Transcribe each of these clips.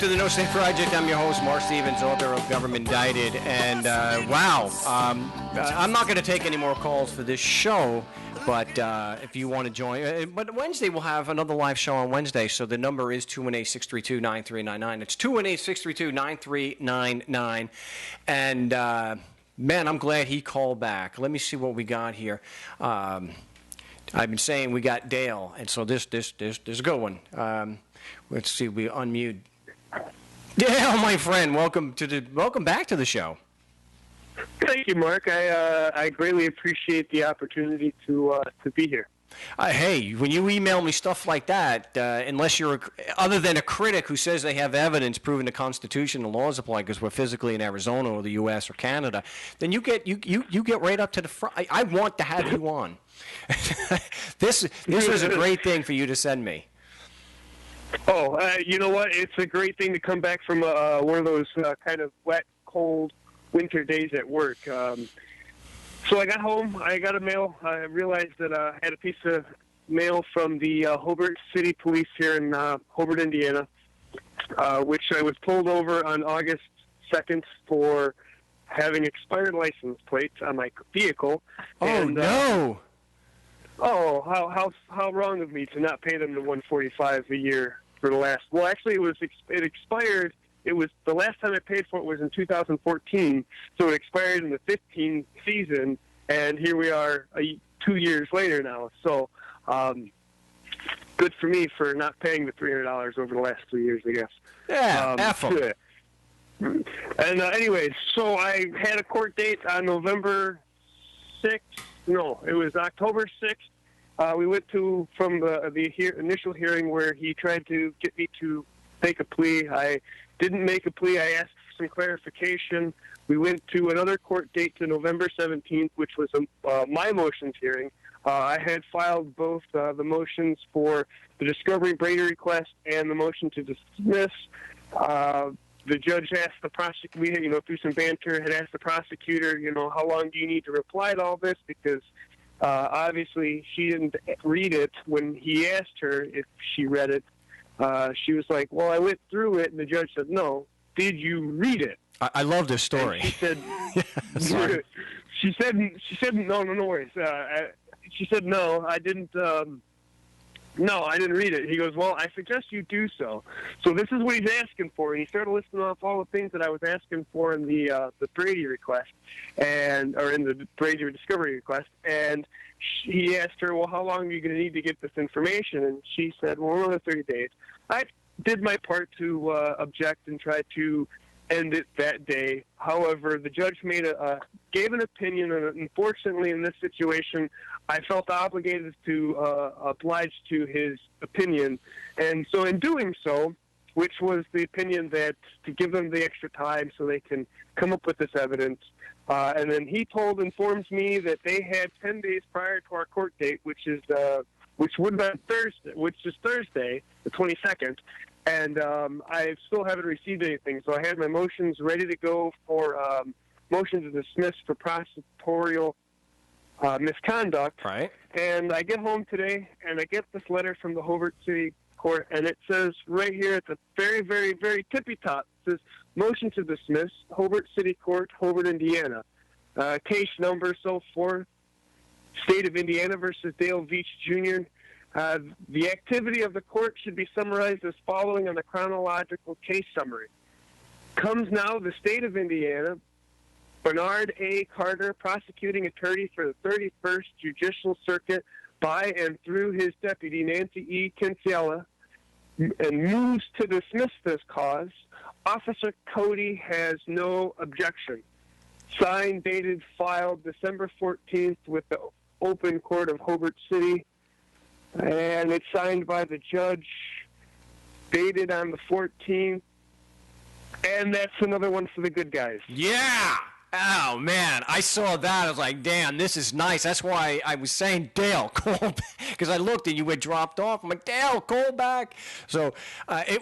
to the No State Project. I'm your host, Marc Stevens, author of Government Indicted. And I'm not going to take any more calls for this show, but if you want to join. But Wednesday, we'll have another live show on Wednesday. So the number is 218-632-9399. It's 218-632-9399. And, man, I'm glad he called back. Let me see what we got here. I've been saying we got Dale, and so this is a good one. Let's see, we unmute. Dale, my friend, welcome back to the show. Thank you, Mark. I greatly appreciate the opportunity to be here. Hey, when you email me stuff like that, unless you're other than a critic who says they have evidence proving the Constitution and laws apply because we're physically in Arizona or the U.S. or Canada, then you get right up to the front. I want to have you on. This was a great thing for you to send me. Oh, you know what? It's a great thing to come back from one of those kind of wet, cold winter days at work. So I got home. I got a mail. I realized that I had a piece of mail from the Hobart City Police here in Hobart, Indiana, which I was pulled over on August 2nd for having expired license plates on my vehicle. Oh, and, no! How wrong of me to not pay them the $145 a year for the last. Well, actually, it expired. It was the last time I paid for it was in 2014, so it expired in the 15 season, and here we are 2 years later now. So, good for me for not paying the $300 over the last 3 years, I guess. Yeah, effort. And anyways, so I had a court date on November 6th. No, it was October 6th. We went from the initial hearing where he tried to get me to make a plea. I didn't make a plea. I asked for some clarification. We went to another court date to November 17th, which was my motions hearing. I had filed both the motions for the discovery Brady request and the motion to dismiss. The judge asked the prosecutor, through some banter, had asked the prosecutor, how long do you need to reply to all this? Because obviously she didn't read it. When he asked her if she read it, she was like, well, I went through it, and the judge said, no, did you read it? I love this story. And she said, sorry. she said, no worries. She said, no, I didn't. No, I didn't read it. He goes, well, I suggest you do so. So this is what he's asking for. And he started listing off all the things that I was asking for in the Brady request, or in the Brady discovery request. And he asked her, well, how long are you going to need to get this information? And she said, well, another 30 days. I did my part to object and try to end it that day. However, the judge gave an opinion, and unfortunately in this situation, I felt obligated to oblige to his opinion. And so in doing so, which was the opinion that to give them the extra time so they can come up with this evidence, and then he informs me that they had 10 days prior to our court date, which would have been Thursday, which is Thursday, the 22nd, and I still haven't received anything. So I had my motions ready to go for motion to dismiss for prosecutorial misconduct. Right. And I get home today, and I get this letter from the Hobart City Court, and it says right here at the very, very, very tippy top, it says, motion to dismiss, Hobart City Court, Hobart, Indiana. Case number, so forth, State of Indiana versus Dale Veach, Jr. The activity of the court should be summarized as following on the chronological case summary. Comes now the State of Indiana, Bernard A. Carter, prosecuting attorney for the 31st Judicial Circuit, by and through his deputy, Nancy E. Kinsella, and moves to dismiss this cause. Officer Cody has no objection. Signed, dated, filed December 14th with the Open Court of Hobart City, and it's signed by the judge, dated on the 14th, and that's another one for the good guys. Yeah! Oh, man, I saw that. I was like, damn, this is nice. That's why I was saying, Dale, call back. Because I looked and you had dropped off. I'm like, Dale, call back. So,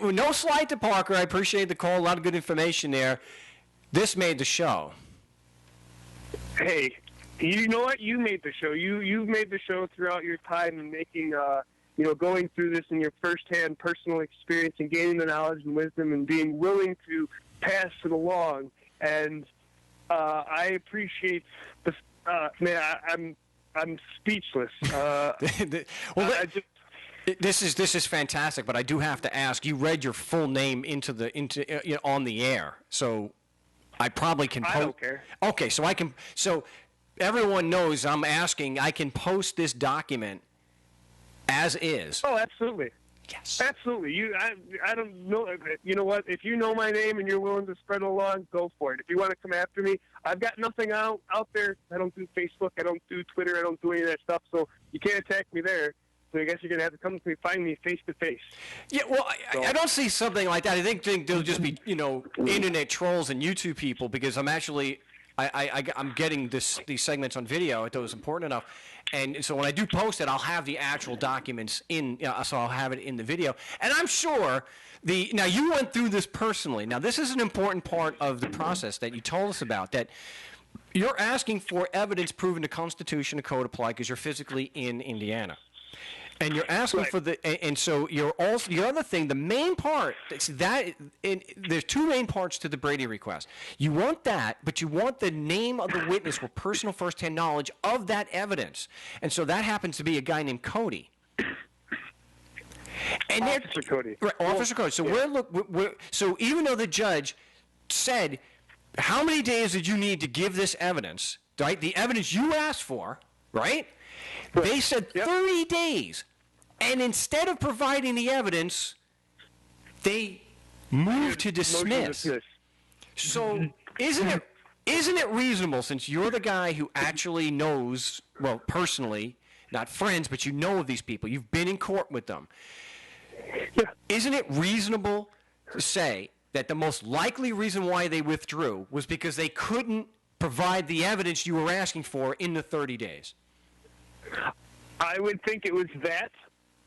no slight to Parker. I appreciate the call. A lot of good information there. This made the show. Hey, you know what? You made the show. You've made the show throughout your time in making going through this in your firsthand personal experience and gaining the knowledge and wisdom and being willing to pass it along. And I appreciate the man. I'm speechless. This is fantastic, but I do have to ask. You read your full name on the air, so I probably can. I don't care. Okay, so I can. So everyone knows I'm asking. I can post this document as is. Oh, absolutely. Yes. Absolutely. I don't know. You know what? If you know my name and you're willing to spread it along, go for it. If you want to come after me, I've got nothing out there. I don't do Facebook. I don't do Twitter. I don't do any of that stuff. So you can't attack me there. So I guess you're going to have to come to me, find me face to face. Yeah, well, I don't see something like that. I think there'll just be, internet trolls and YouTube people, because I'm actually, I'm getting these segments on video. I thought it was important enough. And so when I do post it, I'll have the actual documents so I'll have it in the video. And I'm sure now you went through this personally. Now this is an important part of the process that you told us about, that you're asking for evidence proving the Constitution and Code apply because you're physically in Indiana. And you're asking for and so you're also, the other thing, the main part, there's two main parts to the Brady request. You want that, but you want the name of the witness with personal first-hand knowledge of that evidence. And so that happens to be a guy named Cody. And Officer Cody. Right, Officer Cody. So so even though the judge said, how many days did you need to give this evidence, right? The evidence you asked for, right? They said 30 days. And instead of providing the evidence, they moved to dismiss. So isn't it reasonable, since you're the guy who actually knows, well, personally, not friends, but you know of these people, you've been in court with them, isn't it reasonable to say that the most likely reason why they withdrew was because they couldn't provide the evidence you were asking for in the 30 days? I would think it was that,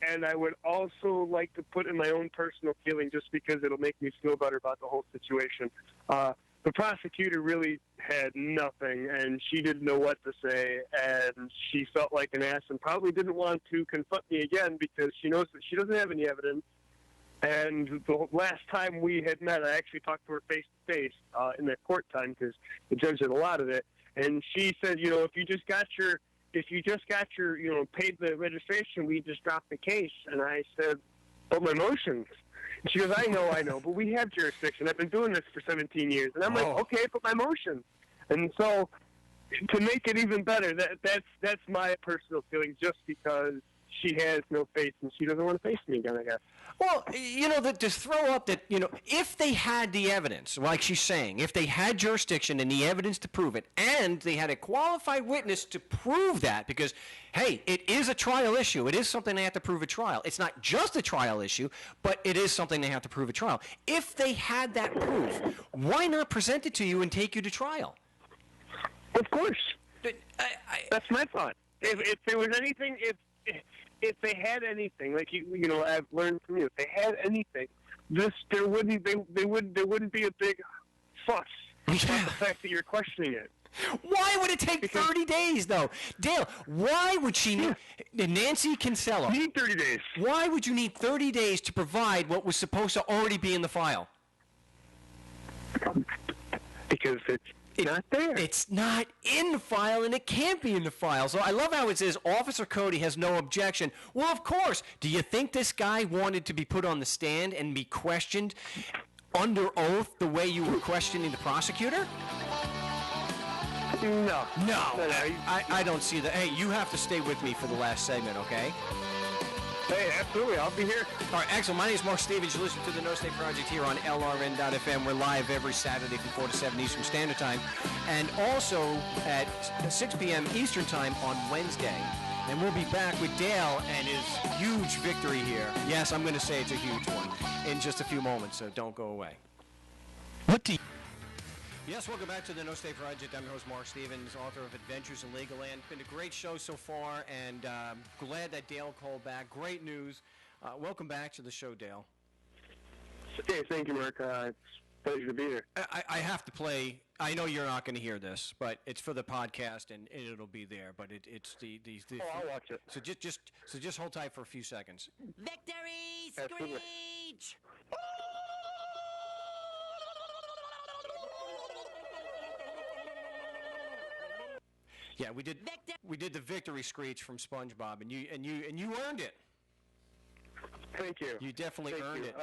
and I would also like to put in my own personal feeling, just because it'll make me feel better about the whole situation. The prosecutor really had nothing, and she didn't know what to say, and she felt like an ass and probably didn't want to confront me again because she knows that she doesn't have any evidence. And the last time we had met, I actually talked to her face-to-face in that court time, because the judge did a lot of it, and she said, if you just got your paid the registration, we just dropped the case. And I said, but my motions. And she goes, I know, but we have jurisdiction. I've been doing this for 17 years. And I'm like, okay, but my motions. And so to make it even better, that's my personal feeling, just because she has no face and she doesn't want to face me again, I guess. Well, to throw up that, if they had the evidence, like she's saying, if they had jurisdiction and the evidence to prove it, and they had a qualified witness to prove that, because, hey, it is a trial issue. It is something they have to prove at trial. It's not just a trial issue, but it is something they have to prove at trial. If they had that proof, why not present it to you and take you to trial? Of course. That's my thought. If there was anything, if they had anything, like I've learned from you, if they had anything, there wouldn't be a big fuss about the fact that you're questioning it. Why would it take 30 days, though? Dale, why would she need... Nancy Kinsella. Need 30 days. Why would you need 30 days to provide what was supposed to already be in the file? Because it's not there. It's not in the file, and it can't be in the file. So I love how it says Officer Cody has no objection. Well, of course. Do you think this guy wanted to be put on the stand and be questioned under oath the way you were questioning the prosecutor? No. I don't see that. Hey, you have to stay with me for the last segment, okay? Hey, absolutely. I'll be here. All right, excellent. My name is Marc Stevens. You listen to the No State Project here on LRN.FM. We're live every Saturday from 4 to 7 Eastern Standard Time, and also at 6 p.m. Eastern Time on Wednesday. And we'll be back with Dale and his huge victory here. Yes, I'm going to say it's a huge one in just a few moments, so don't go away. Yes, welcome back to the No State Project. I'm your host, Marc Stevens, author of Adventures in Legal Land. Been a great show so far, and glad that Dale called back. Great news. Welcome back to the show, Dale. Hey, thank you, Mark. It's a pleasure to be here. I have to play I know you're not going to hear this, but it's for the podcast, and it'll be there. But it's the Oh, I'll watch it. So just hold tight for a few seconds. Victory Absolutely. screech! Yeah, we did the victory screech from SpongeBob, and you earned it. Thank you. You definitely Thank earned you. it.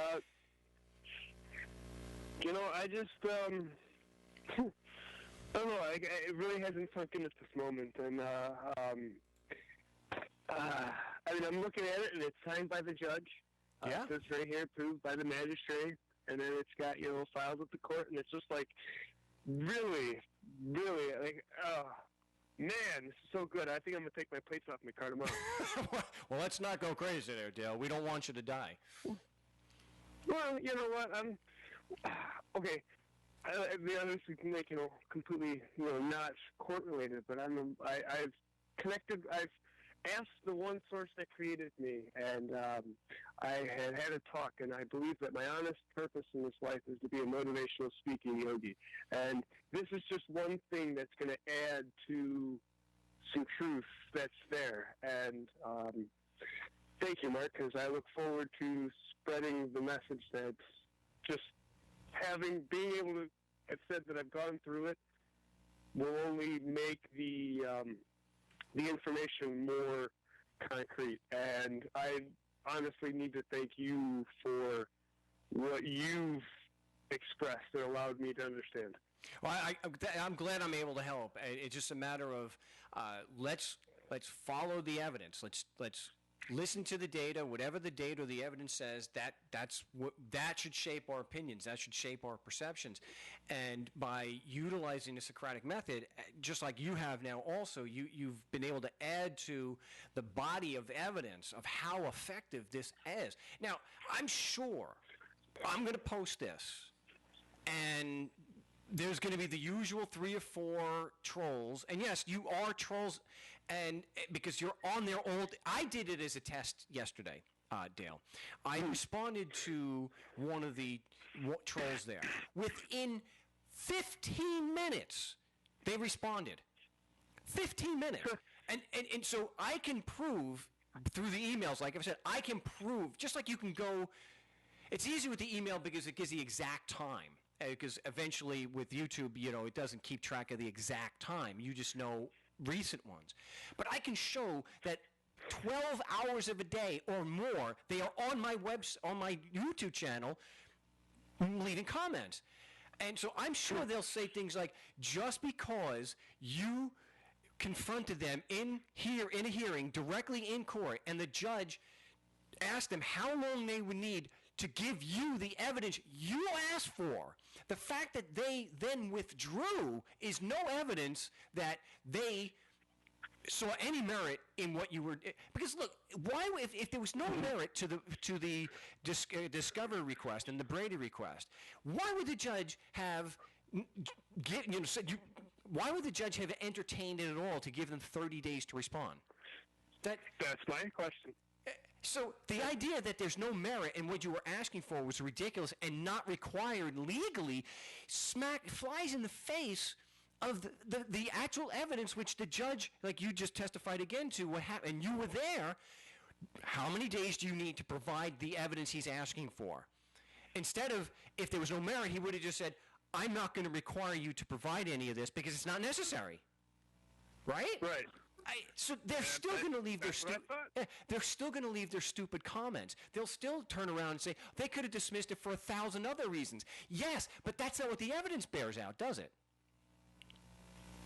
I just I don't know. It really hasn't sunk in at this moment, and I mean, I'm looking at it, and it's signed by the judge. Yeah. It says right here, approved by the magistrate, and then it's got filed with the court, and it's just like really, really like man, this is so good. I think I'm gonna take my plates off my car tomorrow. Well, let's not go crazy there, Dale. We don't want you to die. Well, you know what? I'm okay. The others can make completely not court related, but I've connected. I've asked the one source that created me, and I had a talk, and I believe that my honest purpose in this life is to be a motivational speaking yogi, and this is just one thing that's going to add to some truth that's there. And thank you, Mark, because I look forward to spreading the message that's just being able to have said that I've gone through it will only make the information more concrete. And I honestly need to thank you for what you've expressed and allowed me to understand. Well, I'm glad I'm able to help. It's just a matter of let's follow the evidence. Let's listen to the data. Whatever the data or the evidence says, that should shape our opinions. That should shape our perceptions. And by utilizing the Socratic method, just like you have now, also you've been able to add to the body of evidence of how effective this is. Now, I'm sure I'm going to post this, and there's going to be the usual 3 or 4 trolls. And yes, you are trolls, and because you're on their old. I did it as a test yesterday, Dale. I responded to one of the trolls there. Within 15 minutes, they responded. 15 minutes. And so I can prove through the emails, like I said, I can prove, just like you can go. It's easy with the email because it gives the exact time. Because eventually with YouTube, it doesn't keep track of the exact time. You just know recent ones. But I can show that 12 hours of a day or more, they are on my on my YouTube channel leaving comments. And so I'm sure they'll say things like, just because you confronted them in a hearing directly in court, and the judge asked them how long they would need to give you the evidence you asked for. The fact that they then withdrew is no evidence that they saw any merit in what you were. Because look, why if there was no merit to the discovery request and the Brady request, why would the judge have why would the judge have entertained it at all to give them 30 days to respond? That's my question. So the idea that there's no merit in what you were asking for was ridiculous and not required legally flies in the face of the actual evidence which the judge, like you just testified again to, what happened, and you were there. How many days do you need to provide the evidence he's asking for? Instead of, if there was no merit, he would have just said, I'm not going to require you to provide any of this because it's not necessary. Right? Right. So they're still going to leave their stupid comments. They'll still turn around and say they could have dismissed it for 1,000 other reasons. Yes, but that's not what the evidence bears out, does it?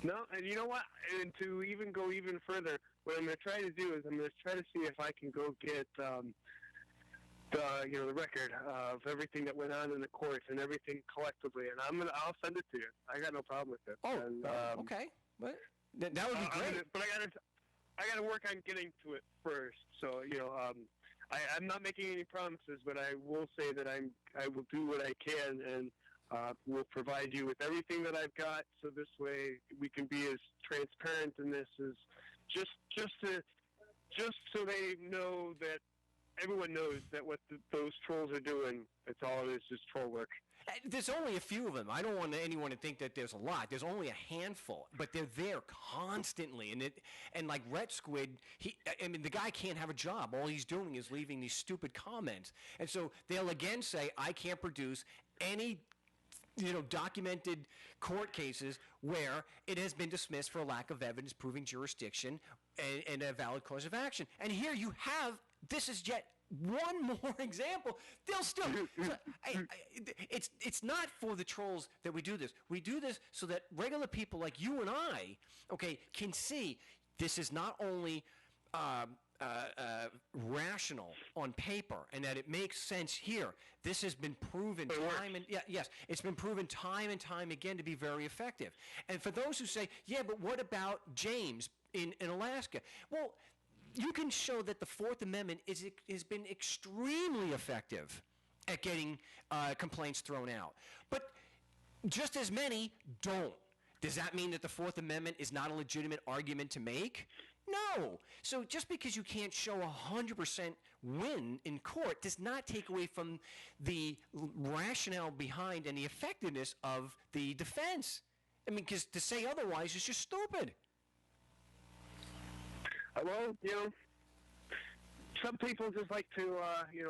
No, and you know what? And to even go even further, what I'm going to try to do is I'm going to try to see if I can go get the record of everything that went on in the courts and everything collectively, and I'll send it to you. I got no problem with it. Oh, and, okay. But that would be great. But I got to work on getting to it first. So I'm not making any promises, but I will say that I will do what I can, and will provide you with everything that I've got. So this way we can be as transparent in this as just so they know that everyone knows that what those trolls are doing. It's all it is, just troll work. There's only a few of them. I don't want anyone to think that there's a lot. There's only a handful, but they're there constantly. And like Red Squid, the guy can't have a job. All he's doing is leaving these stupid comments. And so they'll again say, I can't produce any documented court cases where it has been dismissed for a lack of evidence proving jurisdiction and a valid cause of action. And here you have, this is yet one more example. They'll still, it's not for the trolls that we do this. We do this so that regular people like you and I, okay, can see this is not only rational on paper, and that it makes sense here. This has been proven it's been proven time and time again to be very effective. And for those who say, yeah, but what about James in Alaska? Well, you can show that the Fourth Amendment has been extremely effective at getting complaints thrown out. But just as many don't. Does that mean that the Fourth Amendment is not a legitimate argument to make? No. So just because you can't show 100% win in court does not take away from the rationale behind and the effectiveness of the defense. I mean, because to say otherwise is just stupid. Well, some people just like to,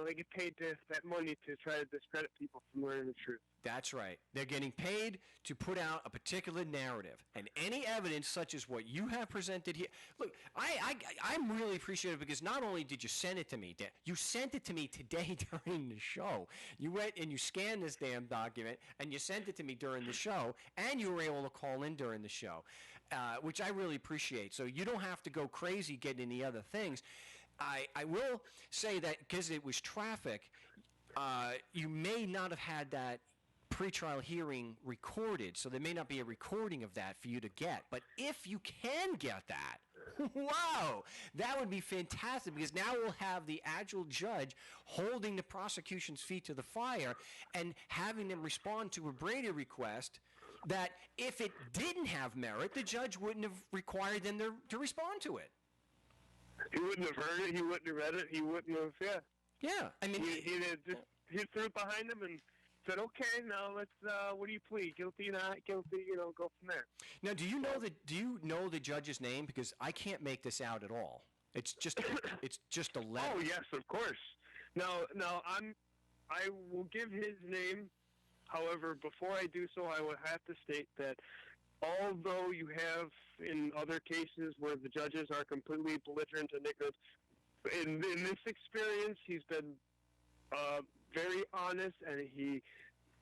they get paid that money to try to discredit people from learning the truth. That's right. They're getting paid to put out a particular narrative. And any evidence such as what you have presented here. Look, I'm really appreciative because not only did you send it to me, you sent it to me today during the show. You went and you scanned this damn document and you sent it to me during the show, and you were able to call in during the show, which I really appreciate. So you don't have to go crazy getting any other things. I will say that because it was traffic, you may not have had that pretrial hearing recorded, so there may not be a recording of that for you to get. But if you can get that, wow, that would be fantastic, because now we'll have the actual judge holding the prosecution's feet to the fire and having them respond to a Brady request that if it didn't have merit, the judge wouldn't have required them to respond to it. He wouldn't have heard it. He wouldn't have read it. He wouldn't have, Yeah, I mean, he threw it behind him and said, okay, now let's, what do you plead? Guilty, not guilty, go from there. Now, do you know the judge's name? Because I can't make this out at all. It's just a letter. Oh, yes, of course. Now, I will give his name. However, before I do so, I would have to state that although you have in other cases where the judges are completely belligerent and ignorant, in this experience, he's been very honest, and he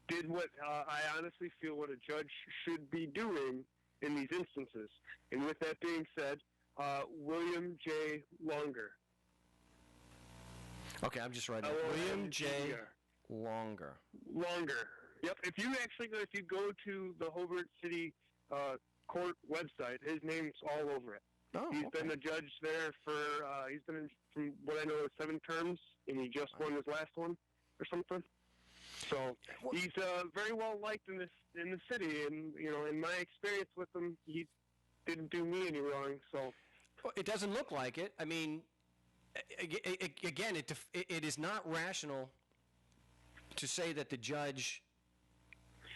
did what I honestly feel what a judge should be doing in these instances. And with that being said, William J. Longer. Okay, I'm just writing. William J. Longer. Longer. Yep. If you go to the Hobart City court website, his name's all over it. Oh, He's been a judge there for, he's been in, from what I know, 7 terms, and he just won his last one or something. So he's very well liked in the city, and in my experience with him, he didn't do me any wrong. So well, it doesn't look like it. I mean, again, it is not rational to say that the judge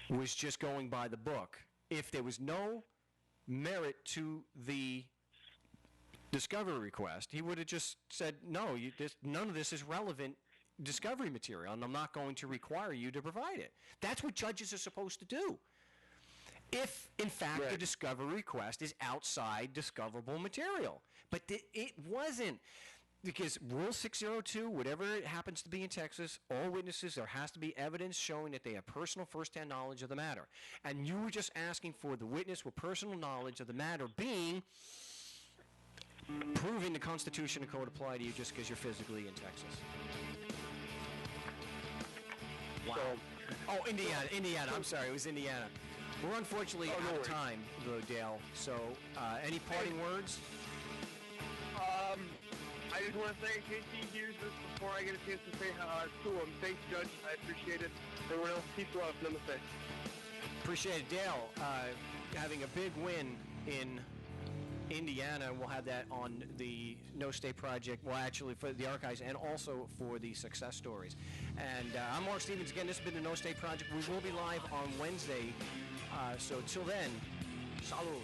was just going by the book. If there was no merit to the discovery request, he would have just said, no, none of this is relevant discovery material, and I'm not going to require you to provide it. That's what judges are supposed to do. If, in fact, the discovery request is outside discoverable material. But it wasn't. Because Rule 602, whatever it happens to be in Texas, all witnesses, there has to be evidence showing that they have personal first-hand knowledge of the matter. And you were just asking for the witness with personal knowledge of the matter being proving the Constitution and Code apply to you just because you're physically in Texas. Wow. Oh, Indiana. I'm sorry, it was Indiana. We're unfortunately out of time, though, Dale. So, any parting words? I just want to say, in case he hears this before I get a chance to say to him, thanks, Judge. I appreciate it. Everyone else, peace love. Namaste. Appreciate it, Dale. Having a big win in Indiana, and we'll have that on the No State Project, well, actually for the archives and also for the success stories. And I'm Marc Stevens. Again, this has been the No State Project. We will be live on Wednesday. So till then, salud.